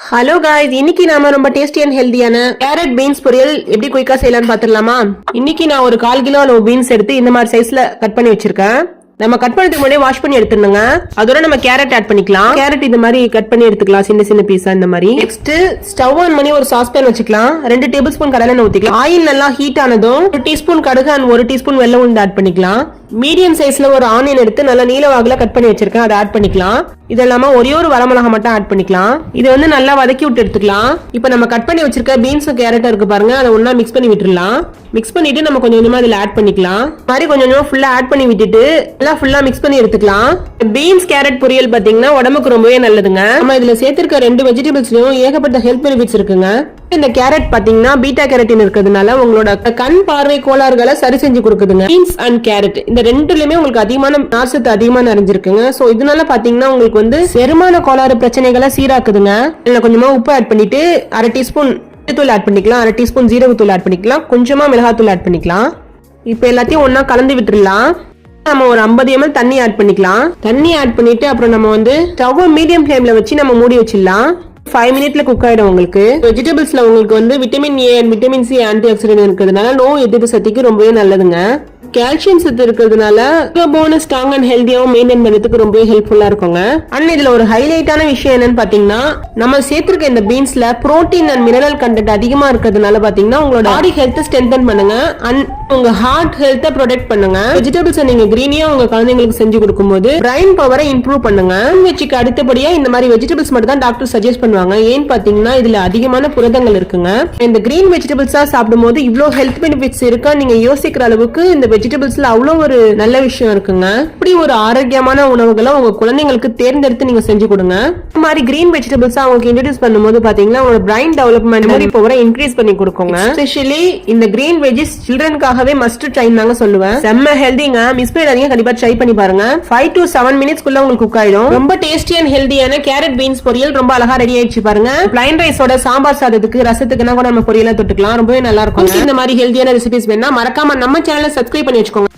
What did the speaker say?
Hello guys, இன்னைக்கு நாம ரொம்ப டேஸ்டி அண்ட் ஹெல்தியான கேரட் பீன்ஸ் பொரியல் எப்படி குயிக்கா செய்யலாம்னு பாத்துடலாமா? இன்னைக்கு நான் ஒரு 1/4 கிலோ அளவு பீன்ஸ் எடுத்து இந்த மாதிரி சைஸ்ல கட் பண்ணி வச்சிருக்கேன். நம்ம கட் பண்ணதுக்கு முன்னாடி வாஷ் பண்ணி எடுத்துருங்க. அதோட நம்ம கேரட் ஆட் பண்ணிக்கலாம். கேரட் இந்த மாதிரி கட் பண்ணி எடுத்துக்கலாம், சின்ன சின்ன பீஸா இந்த மாதிரி. நெக்ஸ்ட் ஸ்டவ் ஆன் பண்ணி ஒரு சாஸ் பேன் வச்சுக்கலாம். 2 டேபிள் ஸ்பூன் கடலை ஊத்திக்கலாம். ஆயில் நல்லா ஹீட் ஆனதும் 1 டீஸ்பூன் கடுகு அண்ட் 1 டீஸ்பூன் வெள்ளை உளுந்து ஆட் பண்ணிக்கலாம். மீடியம் சைஸ்ல ஒரு ஆனியன் எடுத்து நல்லா நீல வாகுல கட் பண்ணி வச்சிருக்கேன், அதை ஆட் பண்ணிக்கலாம். இது இல்லாம ஒரே ஒரு வரமிளகா மட்டும் ஆட் பண்ணிக்கலாம். இது வந்து நல்லா வதக்கி விட்டு எடுத்துக்கலாம். இப்போ நம்ம கட் பண்ணி வச்சிருக்க பீன்ஸும் கேரட்டும் இருக்கு பாருங்க, அதை ஒண்ணா மிக்ஸ் பண்ணி விட்டுறலாம். மிக்ஸ் பண்ணிட்டு நம்ம கொஞ்சம் கொஞ்சமா இதுல ஆட் பண்ணிக்கலாம். மாதிரி கொஞ்சம் கொஞ்சமா ஃபுல்லா ஆட் பண்ணி விட்டுட்டு எல்லாம் ஃபுல்லா மிக்ஸ் பண்ணி எடுத்துக்கலாம். பீன்ஸ் கேரட் பொரியல் பாத்தீங்கன்னா உடம்புக்கு ரொம்பவே நல்லதுங்க. நம்ம இதுல சேர்த்திருக்க 2 வெஜிடபிள்ஸ்லயும் ஏகப்பட்ட ஹெல்த் பெனிஃபிட்ஸ் இருக்குங்க. இந்த கேரட் பாத்தீங்கன்னா பீட்டா கேரட்டின் இருக்கிறதுனால உங்களோட கண் பார்வை கோளாறுகளை சரி செஞ்சு கொடுக்குதுங்க. பீன்ஸ் அண்ட் கேரட் இந்த ரெண்டுலயுமே உங்களுக்கு அதிகமான நார்சத்து அதிகமா நிறைஞ்சிருக்குங்க. சோ இதனால பாத்தீங்கன்னா உங்களுக்கு வந்து செரிமான கோளாறு பிரச்சனைகளை சீராக்குதுங்க. இதுல கொஞ்சமா உப்பு ஆட் பண்ணிட்டு 1/2 டீஸ்பூன் தூள் ஆட் பண்ணிக்கலாம், 1/2 டீஸ்பூன் ஜீரகத்தூள் ஆட் பண்ணிக்கலாம், கொஞ்சமா மிளகாத்தூள் ஆட் பண்ணிக்கலாம். இப்ப எல்லாத்தையும் ஒன்னா கலந்து விட்டுறலாம். நம்ம ஒரு 50 ml தண்ணி ஆட் பண்ணிக்கலாம். தண்ணி ஆட் பண்ணிட்டு அப்புறம் நம்ம வந்து ஸ்டவ் மீடியம் ஃப்ளேம்ல வச்சு நம்ம மூடி வச்சிடலாம். 5 மினிட்ல குக் ஆயிடும். உங்களுக்கு வெஜிடபிள்ஸ்ல உங்களுக்கு வந்து vitamin A and vitamin C anti accident இருக்கிறதுனால நோய் எதிர்ப்பு சக்திக்கு ரொம்பவே நல்லதுங்க. கால்சியம் சத்து இருக்கிறதுனால போன ஸ்ட்ராங் அண்ட் ஹெல்தியாவும் மெயின்டைன் பண்றதுக்கு ரொம்பவே ஹெல்ப்ஃபுல்லா இருக்குங்க. அண்ட் இதுல ஒரு ஹைலைட்டான விஷயம் என்னன்னு பாத்தீங்கன்னா, நம்ம சேர்த்திருக்க இந்த பீன்ஸ்ல புரோட்டீன் அண்ட் மினரல் கண்டென்ட் அதிகமா இருக்கிறதுனால பாத்தீங்கன்னா உங்களோட பாடி ஹெல்த் ஸ்ட்ரென்தன் பண்ணுங்க அண்ட் உங்க ஹார்ட் ஹெல்த்தை ப்ரொடெக்ட் பண்ணுங்க. வெஜிடபிள்ஸ் நீங்க கிரீனியா உங்க குழந்தைங்களுக்கு செஞ்சு கொடுக்கும்போது பிரைன் பவரை இம்ப்ரூவ் பண்ணுங்க. வெஜ்ஜுக்கு அடுத்தபடியா இந்த மாதிரி வெஜிடபிள்ஸ் மட்டும் தான் டாக்டர் சஜஸ்ட் பண்ணுவாங்க. ஏன்னு பாத்தீங்கன்னா இதுல அதிகமான புரதங்கள் இருக்குங்க. இந்த கிரீன் வெஜிடபிள்ஸா சாப்பிடும்போது இவ்வளவு ஹெல்த் பெனிஃபிட்ஸ் இருக்கா நீங்க யோசிக்கிற அளவுக்கு இந்த வெஜிடபிள்ஸ்ல அவ்வளவு ஒரு நல்ல விஷயம் இருக்குங்க. இப்படி ஒரு ஆரோக்கியமான உணவுகளை உங்க குழந்தைங்களுக்கு தேர்ந்தெடுத்து நீங்க செஞ்சு கொடுங்க. இந்த மாதிரி கிரீன் வெஜிடபிள்ஸ் அவங்களுக்கு இன்ட்ரோடியூஸ் பண்ணும்போது பாத்தீங்கன்னா உங்களோட பிரைன் டெவலப்மெண்ட் மெமரி பவரை இன்க்ரீஸ் பண்ணி கொடுக்குங்க. எஸ்பெஷலி இந்த கிரீன் வெஜிஸ் சில்ட்ரனுக்காகவே மஸ்ட் ட்ரை தாங்க சொல்லுவேன். செம்ம ஹெல்திங்க, மிஸ் பண்ணிடாதீங்க, கண்டிப்பா ட்ரை பண்ணி பாருங்க. 5 to 7 மினிட்ஸ் குள்ள உங்களுக்கு குக் ஆயிடும். ரொம்ப டேஸ்டி அண்ட் ஹெல்தியான கேரட் பீன்ஸ் பொரியல் ரொம்ப அழகா ரெடி ஆயிடுச்சு பாருங்க. பிளைன் ரைஸோட சாம்பார் சாதத்துக்கு ரசத்துக்குனா கூட நம்ம பொரியலா தொட்டுக்கலாம், ரொம்பவே நல்லா இருக்கும். இந்த மாதிரி ஹெல்தியான ரெசிபிஸ் வேணா மறக்காம நம்ம சேனலை சப்ஸ்கிரைப் பண்ணி வச்சுக்கோங்க.